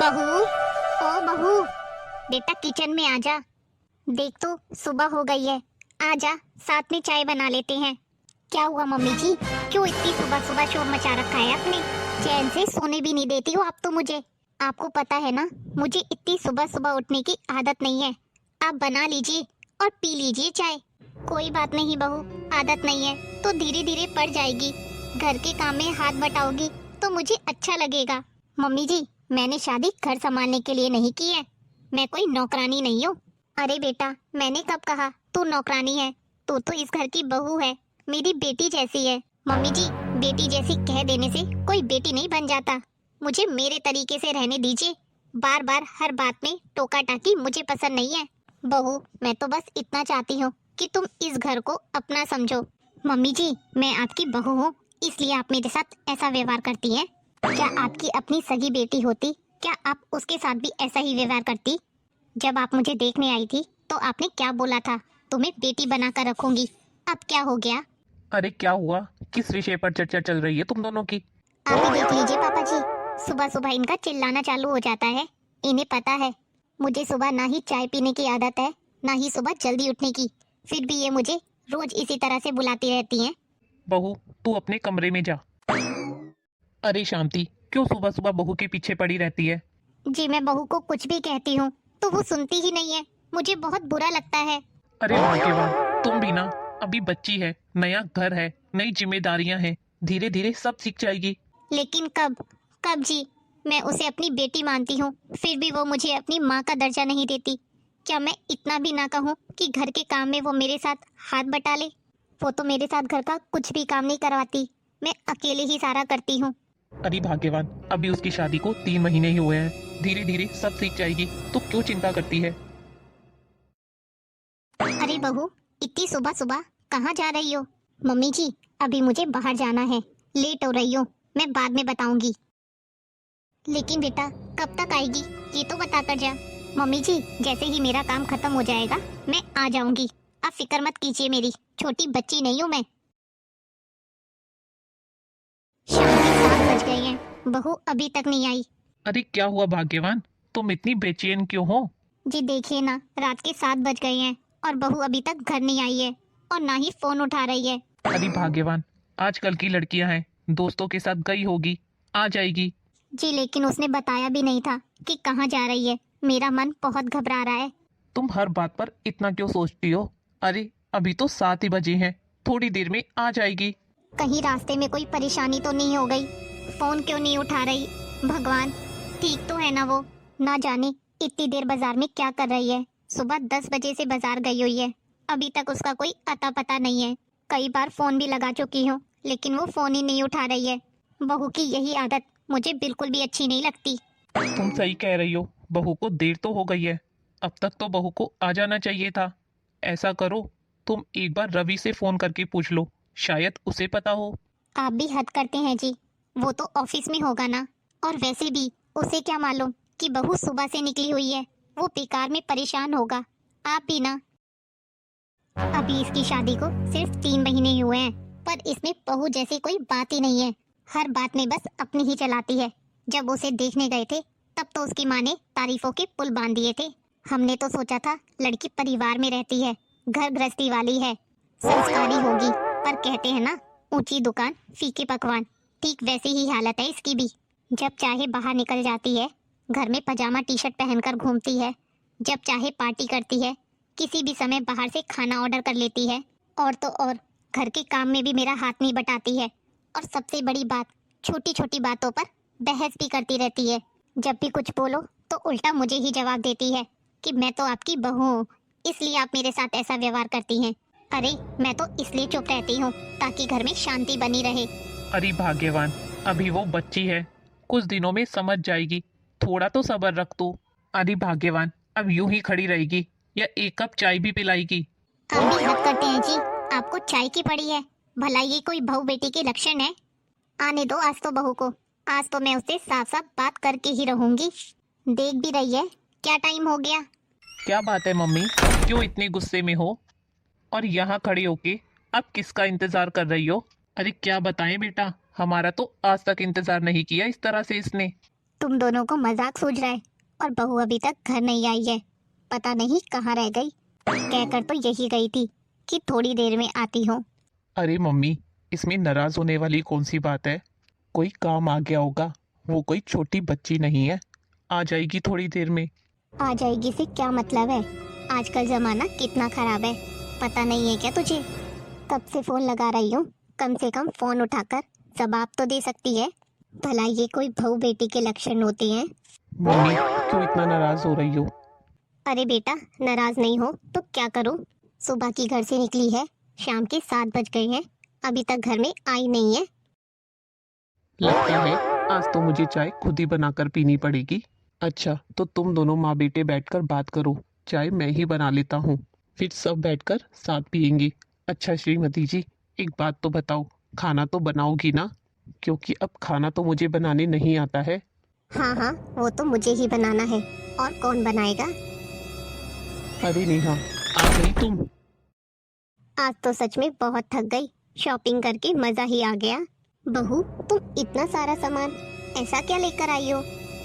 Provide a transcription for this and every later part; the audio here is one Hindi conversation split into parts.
बहू, ओ बहू, बेटा किचन में आजा। देख तो सुबह हो गई है, आजा साथ में चाय बना लेते हैं। क्या हुआ मम्मी जी, क्यों इतनी सुबह सुबह शोर मचा रखा है आपने? चैन से सोने भी नहीं देती हो आप तो मुझे। आपको पता है ना, मुझे इतनी सुबह सुबह उठने की आदत नहीं है। आप बना लीजिए और पी लीजिए चाय। कोई बात नहीं बहू, आदत नहीं है तो धीरे धीरे पड़ जाएगी। घर के काम में हाथ बटाओगी तो मुझे अच्छा लगेगा। मम्मी जी, मैंने शादी घर संभालने के लिए नहीं की है, मैं कोई नौकरानी नहीं हूँ। अरे बेटा, मैंने कब कहा तू नौकरानी है? तू तो इस घर की बहू है, मेरी बेटी जैसी है। मम्मी जी, बेटी जैसी कह देने से कोई बेटी नहीं बन जाता। मुझे मेरे तरीके से रहने दीजिए। बार बार हर बात में टोका टाकी मुझे पसंद नहीं है। बहू, मैं तो बस इतना चाहती हूँ कि तुम इस घर को अपना समझो। मम्मी जी, मैं आपकी बहू हूँ, इसलिए आप मेरे साथ ऐसा व्यवहार करती हैं। क्या आपकी अपनी सगी बेटी होती, क्या आप उसके साथ भी ऐसा ही व्यवहार करती? जब आप मुझे देखने आई थी तो आपने क्या बोला था? तुम्हें बेटी बनाकर रखूंगी। अब क्या हो गया? अरे क्या हुआ? किस विषय पर चर्चा चल रही है तुम दोनों की? आप ही देख लीजिए पापा जी, सुबह सुबह इनका चिल्लाना चालू हो जाता है। इन्हें पता है मुझे सुबह ना ही चाय पीने की आदत है, ना ही सुबह जल्दी उठने की, फिर भी ये मुझे रोज इसी तरह से बुलाती रहती हैं। बहू, तू अपने कमरे में जा। अरे शांति, क्यों सुबह सुबह बहू के पीछे पड़ी रहती है? जी, मैं बहू को कुछ भी कहती हूँ तो वो सुनती ही नहीं है, मुझे बहुत बुरा लगता है। अरे भाग्यवान, तुम भी ना। अभी बच्ची है, नया घर है, नई जिम्मेदारियां हैं, धीरे धीरे सब सीख जाएगी। लेकिन कब? कब जी? मैं उसे अपनी बेटी मानती हूँ, फिर भी वो मुझे अपनी माँ का दर्जा नहीं देती। क्या मैं इतना भी ना कहूँ कि घर के काम में वो मेरे साथ हाथ बटा ले? वो तो मेरे साथ घर का कुछ भी काम नहीं करवाती, मैं अकेले ही सारा करती हूँ। अरे भाग्यवान, अभी उसकी शादी को 3 महीने ही हुए हैं, धीरे धीरे सब सीख जाएगी, तो क्यों चिंता करती है? अरे बहू, इतनी सुबह सुबह कहाँ जा रही हो? मम्मी जी, अभी मुझे बाहर जाना है, लेट हो रही हूँ, मैं बाद में बताऊंगी। लेकिन बेटा, कब तक आएगी ये तो बता कर जा। मम्मी जी, जैसे ही मेरा काम खत्म हो जाएगा मैं आ जाऊंगी, आप फिक्र मत कीजिए, मेरी छोटी बच्ची नहीं हूँ मैं। शाम के 7 बज गए हैं, बहू अभी तक नहीं आई। अरे क्या हुआ भाग्यवान, तुम इतनी बेचैन क्यों हो? जी देखिए ना, रात के 7 बज गए हैं और बहू अभी तक घर नहीं आई है और ना ही फोन उठा रही है। अरे भाग्यवान, आजकल की लड़कियां हैं, दोस्तों के साथ गई होगी, आ जाएगी। जी, लेकिन उसने बताया भी नहीं था कि कहाँ जा रही है। मेरा मन बहुत घबरा रहा है। तुम हर बात पर इतना क्यों सोचती हो? अरे अभी तो 7 ही बजे हैं, थोड़ी देर में आ जाएगी। कहीं रास्ते में कोई परेशानी तो नहीं हो गई? फोन क्यों नहीं उठा रही? भगवान, ठीक तो है ना वो? ना जाने इतनी देर बाजार में क्या कर रही है। सुबह 10 बजे से बाजार गई हुई है, अभी तक उसका कोई अता पता नहीं है। कई बार फोन भी लगा चुकी हूँ, लेकिन वो फोन ही नहीं उठा रही है। बहू की यही आदत मुझे बिल्कुल भी अच्छी नहीं लगती। तुम सही कह रही हो, बहू को देर तो हो गई है, अब तक तो बहू को आ जाना चाहिए था। ऐसा करो, तुम एक बार रवि से फोन करके पूछ लो, शायद उसे पता हो। आप भी हद करते हैं जी, वो तो ऑफिस में होगा ना। और वैसे भी उसे क्या मालूम कि बहू सुबह से निकली हुई है? वो बेकार में परेशान होगा। आप भी ना। अभी इसकी शादी को सिर्फ 3 महीने ही हुए हैं, पर इसमें बहू जैसी कोई बात ही नहीं है। हर बात में बस अपनी ही चलाती है। जब उसे देखने गए थे तब तो उसकी माँ ने तारीफों के पुल बांध दिए थे। हमने तो सोचा था लड़की परिवार में रहती है, घर गृहस्थी वाली है, संस्कारी होगी, पर कहते हैं ना, ऊंची दुकान फीके पकवान। ठीक वैसी ही हालत है इसकी भी। जब चाहे बाहर निकल जाती है, घर में पजामा टी शर्ट पहनकर घूमती है, जब चाहे पार्टी करती है, किसी भी समय बाहर से खाना ऑर्डर कर लेती है। और तो और घर के काम में भी मेरा हाथ नहीं बटाती है। और सबसे बड़ी बात, छोटी छोटी बातों पर बहस भी करती रहती है। जब भी कुछ बोलो तो उल्टा मुझे ही जवाब देती है कि मैं तो आपकी बहू हूँ, इसलिए आप मेरे साथ ऐसा व्यवहार करती हैं। अरे, मैं तो इसलिए चुप रहती हूँ ताकि घर में शांति बनी रहे। अरे भाग्यवान, अभी वो बच्ची है, कुछ दिनों में समझ जाएगी, थोड़ा तो सब्र रख तू। अरे भाग्यवान, अब यूं ही खड़ी रहेगी या एक कप चाय भी पिलाएगी? आप भी हद करते हैं जी, आपको चाय की पड़ी है? भला ये कोई बहू बेटी के लक्षण है? आने दो आज तो बहू को, आज तो मैं उससे साफ साफ बात करके ही रहूंगी। देख भी रही है क्या टाइम हो गया। क्या बात है मम्मी, क्यों इतने गुस्से में हो? और यहाँ खड़ी होके अब किसका इंतजार कर रही हो? अरे क्या बताएं बेटा, हमारा तो आज तक इंतजार नहीं किया इस तरह से इसने। तुम दोनों को मजाक सूझ रहा है और बहू अभी तक घर नहीं आई है। पता नहीं कहाँ रह गई। कहकर तो यही गई थी कि थोड़ी देर में आती हूँ। अरे मम्मी, इसमें नाराज होने वाली कौन सी बात है? कोई काम आ गया होगा। वो कोई छोटी बच्ची नहीं है, आ जाएगी थोड़ी देर में। आ जाएगी से क्या मतलब है? आजकल जमाना कितना खराब है, पता नहीं है क्या तुझे? कब से फोन लगा रही हूँ, कम से कम फोन उठाकर जवाब तो दे सकती है। भला ये कोई बहू बेटी के लक्षण होते हैं? मम्मी, क्यों इतना नाराज हो रही हो? अरे बेटा, नाराज नहीं हो तो क्या करूँ? सुबह की घर से निकली है, शाम के 7 बज गए हैं, अभी तक घर में आई नहीं है। लगता है आज तो मुझे चाय खुद ही बनाकर पीनी पड़ेगी। अच्छा, तो तुम दोनों माँ बेटे बैठकर बात करो, चाय मैं ही बना लेता हूँ, फिर सब बैठकर साथ पियेंगे। अच्छा श्रीमती जी, एक बात तो बताओ, खाना तो बनाओगी ना? क्योंकि अब खाना तो मुझे बनाने नहीं आता है। हाँ हाँ, वो तो मुझे ही बनाना है, और कौन बनाएगा? अरे नेहा, आ गई तुम? आज तो सच में बहुत थक गई, शॉपिंग करके मजा ही आ गया। बहू, तुम इतना सारा सामान ऐसा क्या लेकर आई हो?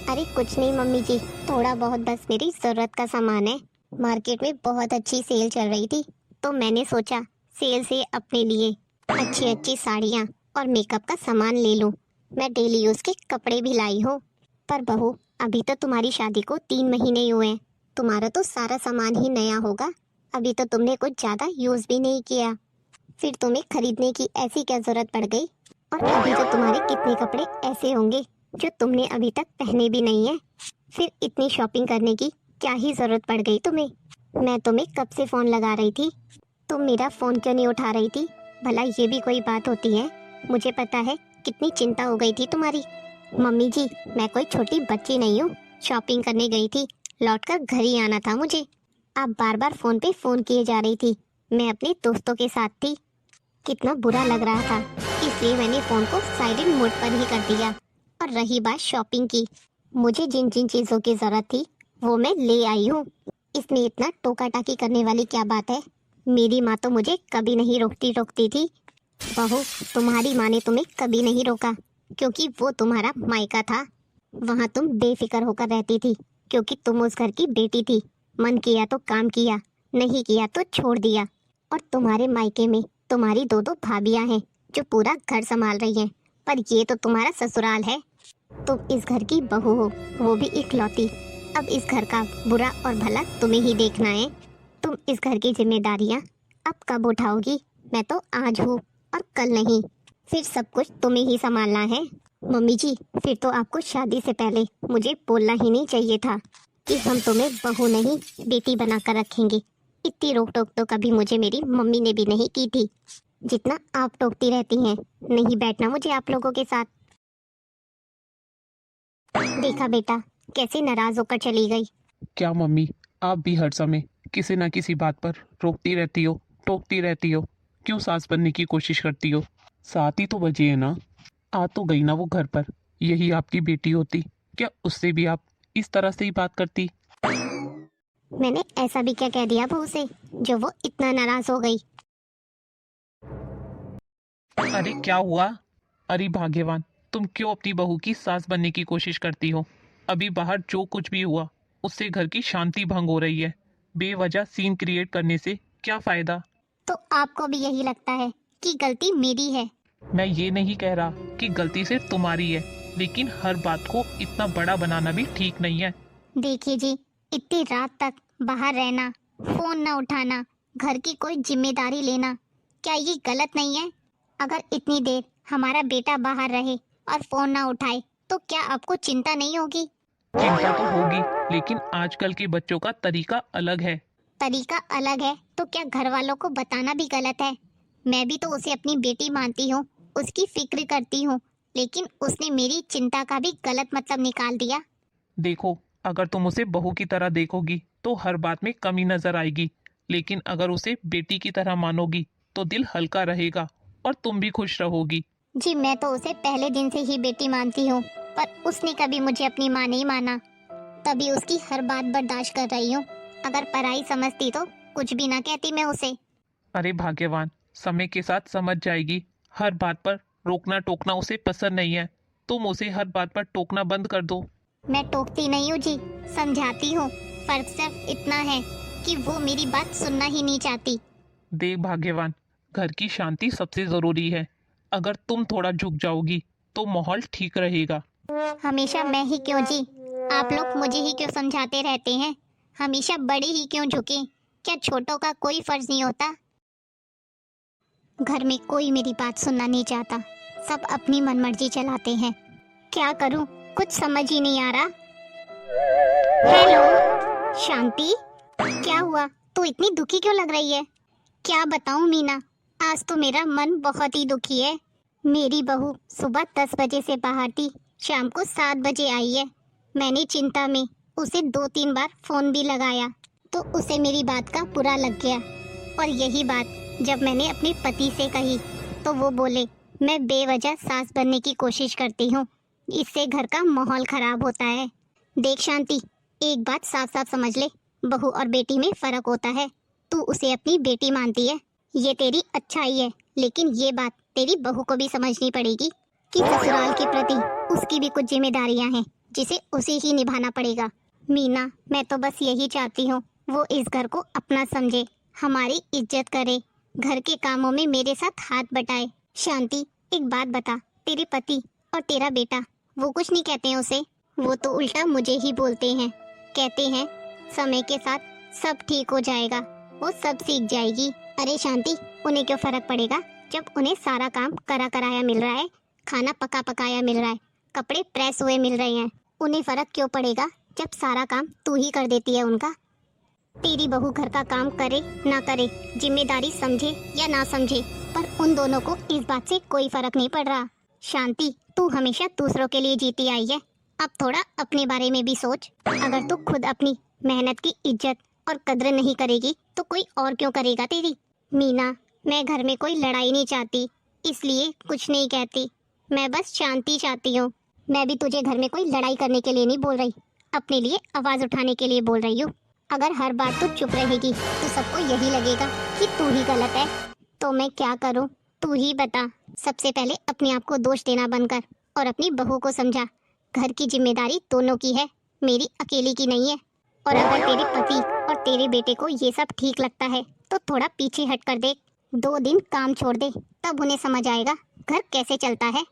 अरे कुछ नहीं मम्मी जी, थोड़ा बहुत बस मेरी जरूरत का सामान है। मार्केट में बहुत अच्छी सेल चल रही थी, तो मैंने सोचा सेल से अपने लिए अच्छी अच्छी साड़ियाँ और मेकअप का सामान ले लूं। मैं डेली यूज के कपड़े भी लाई हूँ। पर बहू, अभी तो तुम्हारी शादी को 3 महीने ही हुए हैं, तुम्हारा तो सारा सामान ही नया होगा। अभी तो तुमने कुछ ज्यादा यूज भी नहीं किया, फिर तुम्हें खरीदने की ऐसी क्या जरूरत पड़ गई? और अभी तो तुम्हारे कितने कपड़े ऐसे होंगे जो तुमने अभी तक पहने भी नहीं है, फिर इतनी शॉपिंग करने की क्या ही जरूरत पड़ गई तुम्हें? मैं तुम्हें कब से फोन लगा रही थी, तुम मेरा फोन क्यों नहीं उठा रही थी? भला ये भी कोई बात होती है? मुझे पता है कितनी चिंता हो गई थी तुम्हारी। मम्मी जी, मैं कोई छोटी बच्ची नहीं हूँ, शॉपिंग करने गई थी, लौटकर घर ही आना था मुझे। आप बार बार फोन पे फोन किए जा रही थी, मैं अपने दोस्तों के साथ थी, कितना बुरा लग रहा था, इसलिए मैंने फोन को साइलेंट मोड पर ही कर दिया। और रही बात शॉपिंग की, मुझे जिन जिन चीजों की जरूरत थी वो मैं ले आई हूँ। इसमें इतना टोका टाकी करने वाली क्या बात है? मेरी माँ तो मुझे कभी नहीं रोकती थी। बहू, तुम्हारी माँ ने तुम्हें कभी नहीं रोका, क्योंकि वो तुम्हारा मायका था। वहाँ तुम बेफिक्र होकर रहती थी, क्योंकि तुम उस घर की बेटी थी। मन किया तो काम किया, नहीं किया तो छोड़ दिया। और तुम्हारे मायके में तुम्हारी 2 भाभियां हैं जो पूरा घर संभाल रही हैं, पर ये तो तुम्हारा ससुराल है। तुम इस घर की बहू हो, वो भी इकलौती। अब इस घर का बुरा और भला तुम्हें ही देखना है। तुम इस घर की जिम्मेदारियां अब कब उठाओगी? मैं तो आज हूँ और कल नहीं, फिर सब कुछ तुम्हें ही संभालना है। मम्मी जी, फिर तो आपको शादी से पहले मुझे बोलना ही नहीं चाहिए था कि हम तुम्हें बहू नहीं बेटी बनाकर रखेंगे। इतनी रोक टोक तो कभी मुझे मेरी मम्मी ने भी नहीं की थी, जितना आप टोकती रहती हैं। नहीं बैठना मुझे आप लोगों के साथ। देखा बेटा, कैसे नाराज होकर चली गई। क्या मम्मी, आप भी हर समय किसी ना किसी बात पर रोकती रहती हो, टोकती रहती हो? क्यों सास बनने की कोशिश करती हो? 7 ही तो बजे है ना, आ तो गई ना वो घर पर। यही आपकी बेटी होती, क्या उससे भी आप इस तरह से ही बात करती? मैंने ऐसा भी क्या कह दिया बहू से जो वो इतना नाराज हो गई? अरे क्या हुआ? अरे भाग्यवान, तुम क्यों अपनी बहू की सास बनने की कोशिश करती हो? अभी बाहर जो कुछ भी हुआ उससे घर की शांति भंग हो रही है। बेवजह सीन क्रिएट करने से क्या फायदा? तो आपको भी यही लगता है कि गलती मेरी है? मैं ये नहीं कह रहा कि गलती सिर्फ तुम्हारी है, लेकिन हर बात को इतना बड़ा बनाना भी ठीक नहीं है। देखिए जी, इतनी रात तक बाहर रहना, फोन ना उठाना, घर की कोई जिम्मेदारी लेना, क्या ये गलत नहीं है? अगर इतनी देर हमारा बेटा बाहर रहे और फोन ना उठाए तो क्या आपको चिंता नहीं होगी? चिंता तो होगी, लेकिन आजकल के बच्चों का तरीका अलग है। तरीका अलग है तो क्या घर वालों को बताना भी गलत है? मैं भी तो उसे अपनी बेटी मानती हूँ, उसकी फिक्र करती हूँ, लेकिन उसने मेरी चिंता का भी गलत मतलब निकाल दिया। देखो, अगर तुम उसे बहू की तरह देखोगी तो हर बात में कमी नजर आएगी, लेकिन अगर उसे बेटी की तरह मानोगी तो दिल हल्का रहेगा और तुम भी खुश रहोगी। जी, मैं तो उसे पहले दिन से ही बेटी मानती हूँ, पर उसने कभी मुझे अपनी माँ नहीं माना, तभी उसकी हर बात बर्दाश्त कर रही हूँ। अगर पराई समझती तो कुछ भी ना कहती मैं उसे। अरे भाग्यवान, समय के साथ समझ जाएगी। हर बात पर रोकना टोकना उसे पसंद नहीं है, तुम उसे हर बात पर टोकना बंद कर दो। मैं टोकती नहीं हूँ जी, समझाती हूँ। फर्क सिर्फ इतना है कि वो मेरी बात सुनना ही नहीं चाहती। देख भाग्यवान, घर की शांति सबसे जरूरी है। अगर तुम थोड़ा झुक जाओगी तो माहौल ठीक रहेगा। हमेशा मैं ही क्यों जी? आप लोग मुझे ही क्यों समझाते रहते हैं? हमेशा बड़े ही क्यों झुके? क्या छोटों का कोई फर्ज नहीं होता? घर में कोई मेरी बात सुनना नहीं चाहता, सब अपनी मनमर्जी चलाते हैं। क्या करूं, कुछ समझ ही नहीं आ रहा। हेलो शांति, क्या हुआ? तू इतनी दुखी क्यों लग रही है? क्या बताऊं मीना, आज तो मेरा मन बहुत ही दुखी है। मेरी बहू सुबह 10 बजे से बाहर थी, शाम को 7 बजे आई है। मैंने चिंता में उसे 2-3 बार फोन भी लगाया तो उसे मेरी बात का बुरा लग गया। और यही बात जब मैंने अपने पति से कही तो वो बोले मैं बेवजह सास बनने की कोशिश करती हूँ, इससे घर का माहौल खराब होता है। देख शांति, एक बात साफ साफ समझ ले, बहू और बेटी में फर्क होता है। तू उसे अपनी बेटी मानती है, ये तेरी अच्छाई है, लेकिन ये बात तेरी बहू को भी समझनी पड़ेगी कि ससुराल के प्रति उसकी भी कुछ जिम्मेदारियां हैं जिसे उसे ही निभाना पड़ेगा। मीना, मैं तो बस यही चाहती हूँ वो इस घर को अपना समझे, हमारी इज्जत करे, घर के कामों में मेरे साथ हाथ बटाए। शांति, एक बात बता, तेरे पति और तेरा बेटा वो कुछ नहीं कहते हैं उसे? वो तो उल्टा मुझे ही बोलते हैं, कहते हैं समय के साथ सब ठीक हो जाएगा, वो सब सीख जाएगी। अरे शांति, उन्हें क्यों फर्क पड़ेगा जब उन्हें सारा काम करा कराया मिल रहा है, खाना पका पकाया मिल रहा है, कपड़े प्रेस हुए मिल रहे हैं। उन्हें फर्क क्यों पड़ेगा जब सारा काम तू ही कर देती है उनका? तेरी बहू घर का काम करे ना करे, जिम्मेदारी समझे या ना समझे, पर उन दोनों को इस बात से कोई फर्क नहीं पड़ रहा। शांति, तू हमेशा दूसरों के लिए जीती आई है, अब थोड़ा अपने बारे में भी सोच। अगर तू खुद अपनी मेहनत की इज्जत और कद्र नहीं करेगी तो कोई और क्यों करेगा तेरी? मीना, मैं घर में कोई लड़ाई नहीं चाहती, इसलिए कुछ नहीं कहती, मैं बस शांति चाहती हूँ। मैं भी तुझे घर में कोई लड़ाई करने के लिए नहीं बोल रही, अपने लिए आवाज उठाने के लिए बोल रही हूँ। अगर हर बार तू चुप रहेगी तो सबको यही लगेगा कि तू ही गलत है, तो मैं क्या करूं? तू ही बता। सबसे पहले अपने आप को दोष देना बंद कर और अपनी बहू को समझा, घर की जिम्मेदारी दोनों की है, मेरी अकेली की नहीं है। और अगर तेरे पति और तेरे बेटे को ये सब ठीक लगता है तो थोड़ा पीछे हट कर देख, 2 दिन काम छोड़ दे, तब उन्हें समझ आएगा घर कैसे चलता है।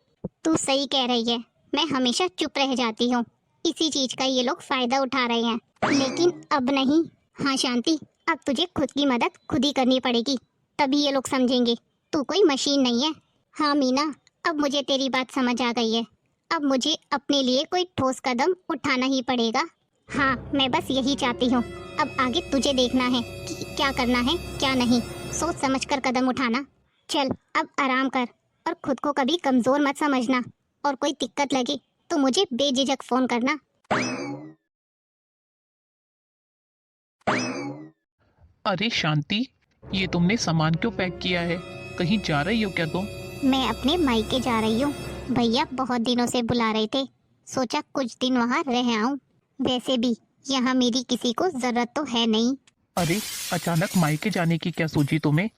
तू सही कह रही है, मैं हमेशा चुप रह जाती हूँ, इसी चीज का ये लोग फायदा उठा रहे हैं, लेकिन अब नहीं। हाँ शांति, अब तुझे खुद की मदद खुद ही करनी पड़ेगी, तभी ये लोग समझेंगे तू कोई मशीन नहीं है। हाँ मीना, अब मुझे तेरी बात समझ आ गई है, अब मुझे अपने लिए कोई ठोस कदम उठाना ही पड़ेगा। हाँ, मैं बस यही चाहती हूँ, अब आगे तुझे देखना है कि क्या करना है क्या नहीं, सोच समझ कर कदम उठाना। चल अब आराम कर और खुद को कभी कमजोर मत समझना, और कोई दिक्कत लगे तो मुझे बेझिझक फोन करना। अरे शांति, ये तुमने सामान क्यों पैक किया है? कहीं जा रही हो क्या तुम? मैं अपने मायके जा रही हूँ, भैया बहुत दिनों से बुला रहे थे, सोचा कुछ दिन वहाँ रह आऊं। वैसे भी यहाँ मेरी किसी को जरूरत तो है नहीं। अरे अचानक मायके जाने की क्या सोची तुम्हें?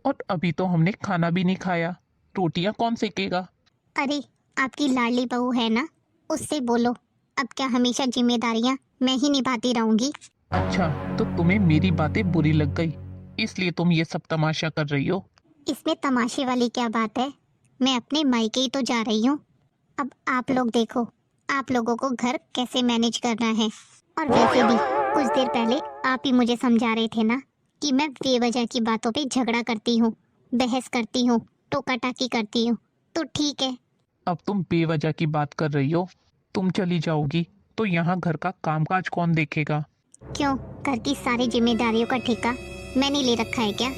और अभी तो हमने खाना भी नहीं खाया, रोटियां कौन सेकेगा? अरे आपकी लाडली बहू है ना, उससे बोलो, अब क्या हमेशा जिम्मेदारियाँ मैं ही निभाती रहूंगी? अच्छा, तो तुम्हें मेरी बातें बुरी लग गई, इसलिए तुम ये सब तमाशा कर रही हो? इसमें तमाशे वाली क्या बात है, मैं अपने मायके ही तो जा रही हूँ। अब आप लोग देखो, आप लोगों को घर कैसे मैनेज करना है। और वैसे भी कुछ देर पहले आप ही मुझे समझा रहे थे ना कि मैं बेवजह की बातों पे झगड़ा करती हूँ, बहस करती हूँ, टोका टाकी करती हूँ, तो ठीक है। अब तुम बेवजह की बात कर रही हो? तुम चली जाओगी तो यहाँ घर का कामकाज कौन देखेगा? क्यों, घर की सारी जिम्मेदारियों का ठेका मैंने ले रखा है क्या?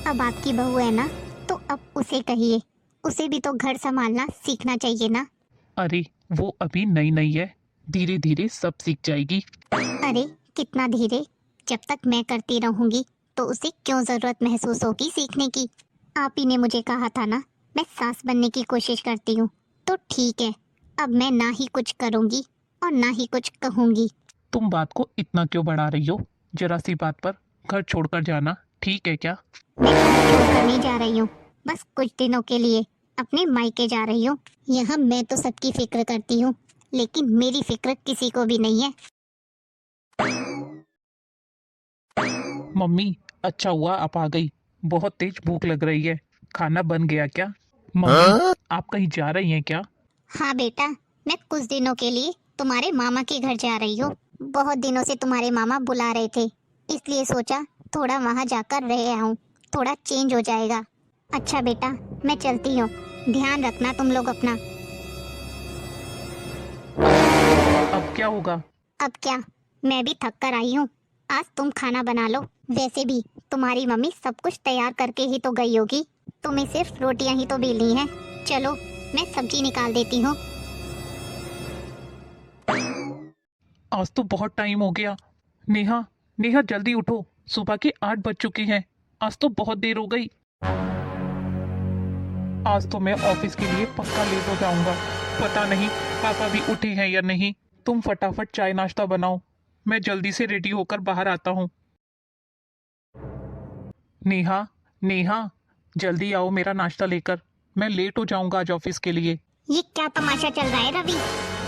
अब आपकी बहू है ना, तो अब उसे कहिए, उसे भी तो घर संभालना सीखना चाहिए ना। अरे वो अभी नई नई है, धीरे धीरे सब सीख जाएगी। अरे कितना धीरे, जब तक मैं करती रहूंगी तो उसे क्यों जरूरत महसूस होगी सीखने की? आप ही ने मुझे कहा था ना मैं सास बनने की कोशिश करती हूँ, तो ठीक है, अब मैं ना ही कुछ करूंगी और ना ही कुछ कहूंगी। तुम बात को इतना क्यों बढ़ा रही हो? जरा सी बात पर घर छोड़कर जाना ठीक है क्या? मैं घर छोड़कर नहीं जा रही हूँ, बस कुछ दिनों के लिए अपने मायके जा रही हूँ। यहाँ मैं तो सबकी फिक्र करती हूँ, लेकिन मेरी फिक्र किसी को भी नहीं है। मम्मी, अच्छा हुआ आप आ गई। बहुत तेज भूख लग रही है। खाना बन गया क्या? मम्मी, आप कहीं जा रही हैं क्या? हाँ बेटा, मैं कुछ दिनों के लिए तुम्हारे मामा के घर जा रही हूँ। बहुत दिनों से तुम्हारे मामा बुला रहे थे, इसलिए सोचा थोड़ा वहाँ जाकर रह आऊँ, थोड़ा चेंज हो जाएगा। अच्छा बेटा, मैं चलती हूँ, ध्यान रखना तुम लोग अपना। अब क्या होगा? अब क्या, मैं भी थक कर आई हूँ। आज तुम खाना बना लो। वैसे भी तुम्हारी मम्मी सब कुछ तैयार करके ही तो गई होगी, तुम्हें सिर्फ रोटियां ही तो बेलनी है। चलो, मैं सब्जी निकाल देती हूँ। आज तो बहुत टाइम हो गया। नेहा, नेहा जल्दी उठो, सुबह के 8 बज चुके हैं। आज तो बहुत देर हो गई। आज तो मैं ऑफिस के लिए पक्का लेट हो जाऊंगा। पता नहीं पापा भी उठे हैं या नहीं। तुम फटाफट चाय नाश्ता बनाओ, मैं जल्दी से रेडी होकर बाहर आता हूँ। नेहा, नेहा, जल्दी आओ मेरा नाश्ता लेकर। मैं लेट हो जाऊंगा आज ऑफिस के लिए। ये क्या तमाशा चल रहा है रवि?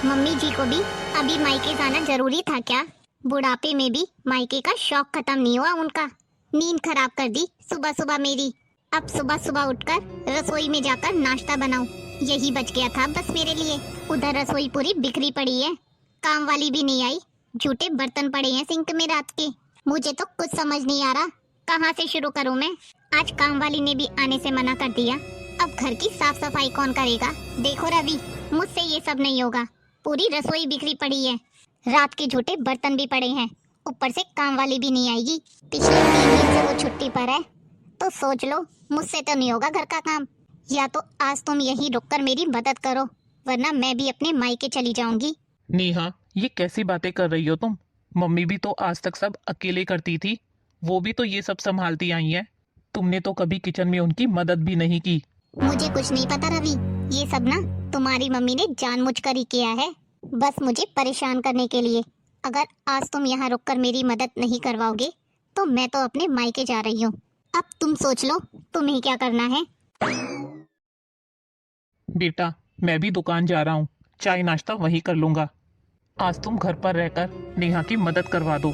मम्मी जी को भी अभी मायके जाना जरूरी था क्या? बुढ़ापे में भी मायके का शौक खत्म नहीं हुआ उनका। नींद खराब कर दी सुबह सुबह मेरी। अब सुबह सुबह उठकर रसोई में जाकर नाश्ता बनाऊं, यही बच गया था बस मेरे लिए। उधर रसोई पूरी बिखरी पड़ी है, काम वाली भी नहीं आई, झूठे बर्तन पड़े हैं सिंक में रात के। मुझे तो कुछ समझ नहीं आ रहा, कहाँ से शुरू करूं मैं? आज काम वाली ने भी आने से मना कर दिया। अब घर की साफ सफाई कौन करेगा? देखो रवि, मुझसे ये सब नहीं होगा। पूरी रसोई बिखरी पड़ी है, रात के झूठे बर्तन भी पड़े हैं, ऊपर से काम वाली भी नहीं आएगी। पिछले 3 दिन से वो छुट्टी पर है, तो सोच लो मुझसे तो नहीं होगा घर का काम। या तो आज तुम यहीं रुककर मेरी मदद करो, वरना मैं भी अपने मायके चली जाऊंगी। नेहा, ये कैसी बातें कर रही हो तुम? मम्मी भी तो आज तक सब अकेले करती थी, वो भी तो ये सब संभालती आई हैं। तुमने तो कभी किचन में उनकी मदद भी नहीं की। मुझे कुछ नहीं पता रवि, ये सब ना तुम्हारी मम्मी ने जानबूझकर ही किया है, बस मुझे परेशान करने के लिए। अगर आज तुम यहाँ रुककर मेरी मदद नहीं करवाओगे तो मैं तो अपने मायके जा रही हूँ। अब तुम सोच लो तुम्हें क्या करना है। बेटा, मैं भी दुकान जा रहा हूँ, चाय नाश्ता वहीं कर लूंगा। आज तुम घर पर रहकर नेहा की मदद करवा दो।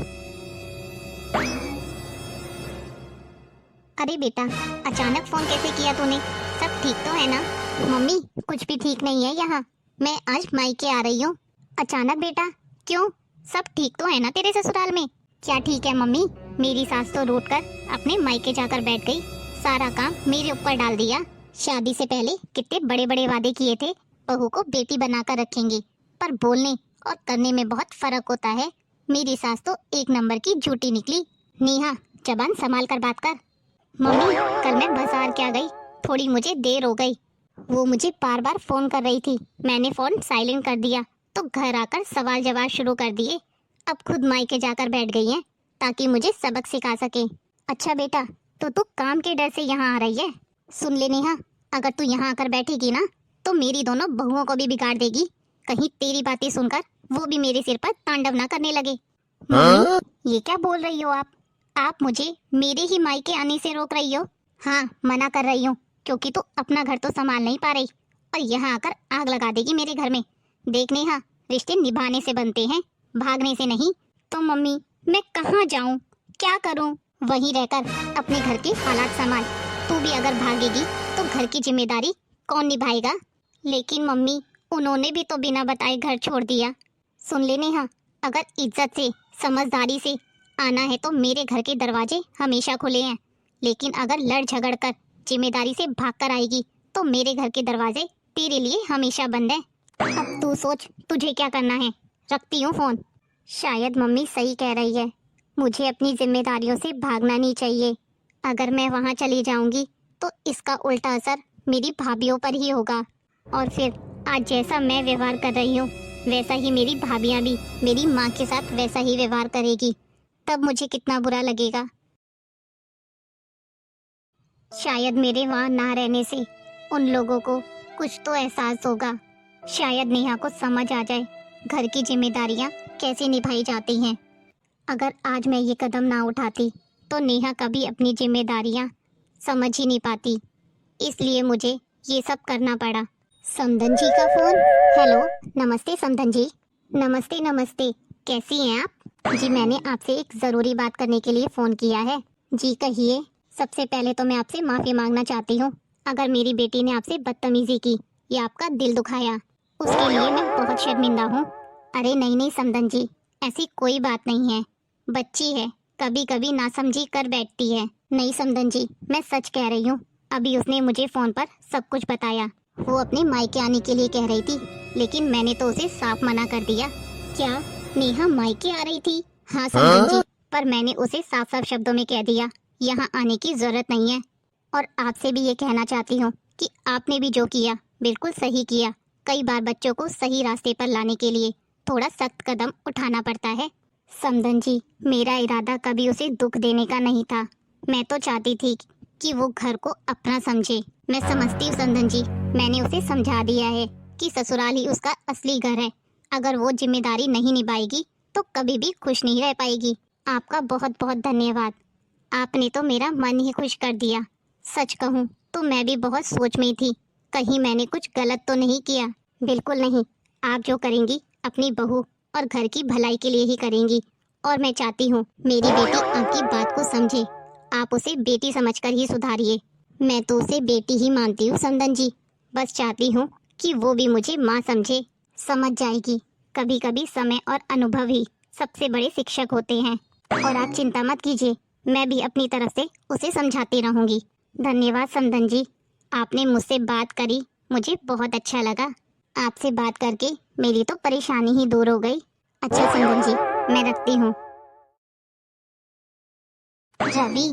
अरे बेटा, अचानक फोन कैसे किया तूने? सब ठीक तो है ना? मम्मी, कुछ भी ठीक नहीं है यहाँ, मैं आज मायके आ रही हूँ। अचानक बेटा, क्यों? सब ठीक तो है ना तेरे ससुराल में? क्या ठीक है मम्मी, मेरी सास तो रूठ कर अपने मायके जाकर बैठ गई, सारा काम मेरे ऊपर डाल दिया। शादी से पहले कितने बड़े बड़े वादे किए थे, बहू को बेटी बनाकर रखेंगे, पर बोलने और करने में बहुत फर्क होता है। मेरी सास तो एक नंबर की झूठी निकली। नेहा, जबान संभाल कर बात कर। मम्मी, कल मैं बाजार क्या गई, थोड़ी मुझे देर हो गई। वो मुझे बार बार फोन कर रही थी, मैंने फोन साइलेंट कर दिया, तो घर आकर सवाल जवाब शुरू कर दिए। अब खुद मायके जाकर बैठ गई हैं, ताकि मुझे सबक सिखा सके। अच्छा बेटा, तो तू काम के डर से यहाँ आ रही है? सुन ले नेहा, अगर तू यहाँ आकर बैठेगी ना तो मेरी दोनों बहुओं को भी बिगाड़ देगी। कहीं तेरी बातें सुनकर वो भी मेरे सिर पर तांडव ना करने लगे। मम्मी, ये क्या बोल रही हो आप मुझे मेरे ही मायके आने से रोक रही हो? हाँ, मना कर रही हूँ, क्योंकि तू अपना घर तो संभाल नहीं पा रही और यहाँ आकर आग लगा देगी मेरे घर में। देख नेहा, रिश्ते निभाने से बनते हैं, भागने से नहीं। तो मम्मी, मैं कहाँ जाऊँ, क्या करूँ? वहीं रहकर अपने घर के हालात संभाल। तू भी अगर भागेगी तो घर की जिम्मेदारी कौन निभाएगा? लेकिन मम्मी, उन्होंने भी तो बिना बताए घर छोड़ दिया। सुन ले नेहा, अगर इज्जत से समझदारी से आना है तो मेरे घर के दरवाजे हमेशा खुले हैं, लेकिन अगर लड़ झगड़ कर जिम्मेदारी से भाग कर आएगी तो मेरे घर के दरवाजे तेरे लिए हमेशा बंद हैं। अब तू सोच तुझे क्या करना है। रखती हूँ फोन। शायद मम्मी सही कह रही है, मुझे अपनी जिम्मेदारियों से भागना नहीं चाहिए। अगर मैं वहाँ चली जाऊंगी तो इसका उल्टा असर मेरी भाभीयों पर ही होगा, और फिर आज जैसा मैं व्यवहार कर रही हूँ वैसा ही मेरी भाभियाँ भी मेरी माँ के साथ वैसा ही व्यवहार करेगी, तब मुझे कितना बुरा लगेगा। शायद मेरे वहाँ ना रहने से उन लोगों को कुछ तो एहसास होगा। शायद नेहा को समझ आ जाए घर की जिम्मेदारियाँ कैसे निभाई जाती हैं। अगर आज मैं ये कदम ना उठाती तो नेहा कभी अपनी जिम्मेदारियाँ समझ ही नहीं पाती, इसलिए मुझे ये सब करना पड़ा। समधन जी का फोन। हेलो, नमस्ते समधन जी। नमस्ते नमस्ते, कैसी हैं आप? जी मैंने आपसे एक ज़रूरी बात करने के लिए फ़ोन किया है। जी कहिए। सबसे पहले तो मैं आपसे माफ़ी मांगना चाहती हूँ अगर मेरी बेटी ने आपसे बदतमीज़ी की या आपका दिल दुखाया, उसके लिए मैं बहुत शर्मिंदा हूँ। अरे नहीं नहीं समधन जी, ऐसी कोई बात नहीं है। बच्ची है, कभी कभी नासमझी कर बैठती है। नहीं समधन जी, मैं सच कह रही हूँ। अभी उसने मुझे फ़ोन पर सब कुछ बताया। वो अपने मायके आने के लिए कह रही थी, लेकिन मैंने तो उसे साफ मना कर दिया। क्या नेहा मायके आ रही थी? हाँ समधन जी, पर मैंने उसे साफ साफ शब्दों में कह दिया यहाँ आने की जरूरत नहीं है। और आपसे भी ये कहना चाहती हूँ कि आपने भी जो किया बिल्कुल सही किया। कई बार बच्चों को सही रास्ते पर लाने के लिए थोड़ा सख्त कदम उठाना पड़ता है। समधन जी, मेरा इरादा कभी उसे दुख देने का नहीं था। मैं तो चाहती थी कि वो घर को अपना समझे। मैं समझती हूँ समधन जी, मैंने उसे समझा दिया है कि ससुराल ही उसका असली घर है। अगर वो जिम्मेदारी नहीं निभाएगी तो कभी भी खुश नहीं रह पाएगी। आपका बहुत बहुत धन्यवाद। आपने तो मेरा मन ही खुश कर दिया। सच कहूँ तो मैं भी बहुत सोच में थी, कहीं मैंने कुछ गलत तो नहीं किया। बिल्कुल नहीं, आप जो करेंगी अपनी बहू और घर की भलाई के लिए ही करेंगी। और मैं चाहती हूँ मेरी बेटी आपकी बात को समझे। आप उसे बेटी समझकर ही सुधारिए। मैं तो उसे बेटी ही मानती हूँ समधन जी। बस चाहती हूँ कि वो भी मुझे माँ समझे। समझ जाएगी। कभी कभी समय और अनुभव ही सबसे बड़े शिक्षक होते हैं। और आप चिंता मत कीजिए, मैं भी अपनी तरफ से उसे समझाती रहूंगी। धन्यवाद समधन जी, आपने मुझसे बात करी, मुझे बहुत अच्छा लगा। आपसे बात करके मेरी तो परेशानी ही दूर हो गई। अच्छा समधन जी, मैं रखती हूँ। रवि।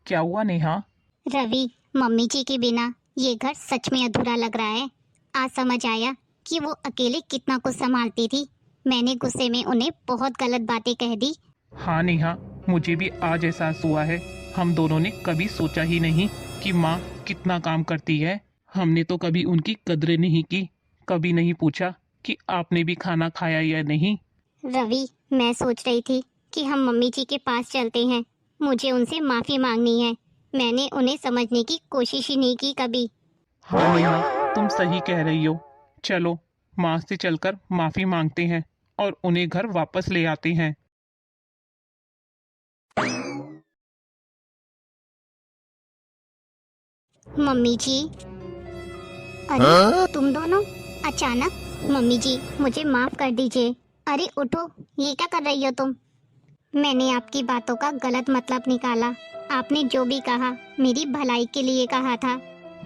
क्या हुआ नेहा? रवि, मम्मी जी के बिना ये घर सच में अधूरा लग रहा है। आज समझ आया कि वो अकेले कितना कुछ संभालती थी। मैंने गुस्से में उन्हें बहुत गलत बातें कह दी। हाँ नेहा, मुझे भी आज एहसास हुआ है। हम दोनों ने कभी सोचा ही नहीं कि माँ कितना काम करती है। हमने तो कभी उनकी कदरें नहीं की, कभी नहीं पूछा कि आपने भी खाना खाया या नहीं। रवि, मैं सोच रही थी कि हम मम्मी जी के पास चलते हैं। मुझे उनसे माफी मांगनी है। मैंने उन्हें समझने की कोशिश ही नहीं की कभी। हाँ नेहा, तुम सही कह रही हो। चलो, माँ से चलकर माफी मांगते हैं और उन्हें घर वापस ले आते हैं। मम्मी जी। अरे तुम दोनों अचानक। मम्मी जी, मुझे माफ कर दीजिए। अरे उठो, ये क्या कर रही हो तुम? मैंने आपकी बातों का गलत मतलब निकाला। आपने जो भी कहा मेरी भलाई के लिए कहा था।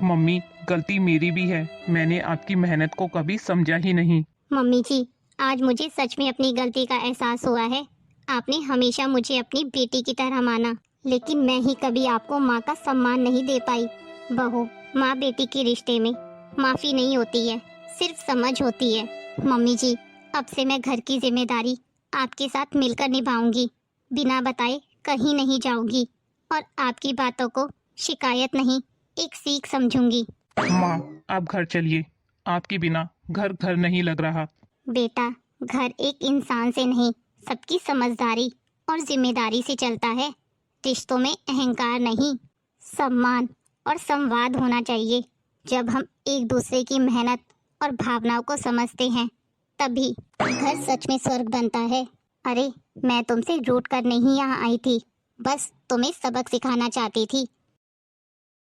मम्मी, गलती मेरी भी है। मैंने आपकी मेहनत को कभी समझा ही नहीं। मम्मी जी, आज मुझे सच में अपनी गलती का एहसास हुआ है। आपने हमेशा मुझे अपनी बेटी की तरह माना, लेकिन मैं ही कभी आपको माँ का सम्मान नहीं दे पाई। बहू माँ बेटी के रिश्ते में माफी नहीं होती है, सिर्फ समझ होती है। मम्मी जी, अब से मैं घर की जिम्मेदारी आपके साथ मिलकर निभाऊंगी। बिना बताए कहीं नहीं जाऊंगी और आपकी बातों को शिकायत नहीं, एक सीख समझूंगी। माँ, आप घर चलिए। आपके बिना घर घर नहीं लग रहा। बेटा, घर एक इंसान से नहीं, सबकी समझदारी और जिम्मेदारी से चलता है। रिश्तों में अहंकार नहीं, सम्मान और संवाद होना चाहिए। जब हम एक दूसरे की मेहनत और भावनाओं को समझते हैं, तभी घर सच में स्वर्ग बनता है। अरे, मैं तुमसे रूठ कर नहीं यहाँ आई थी, बस तुम्हें सबक सिखाना चाहती थी।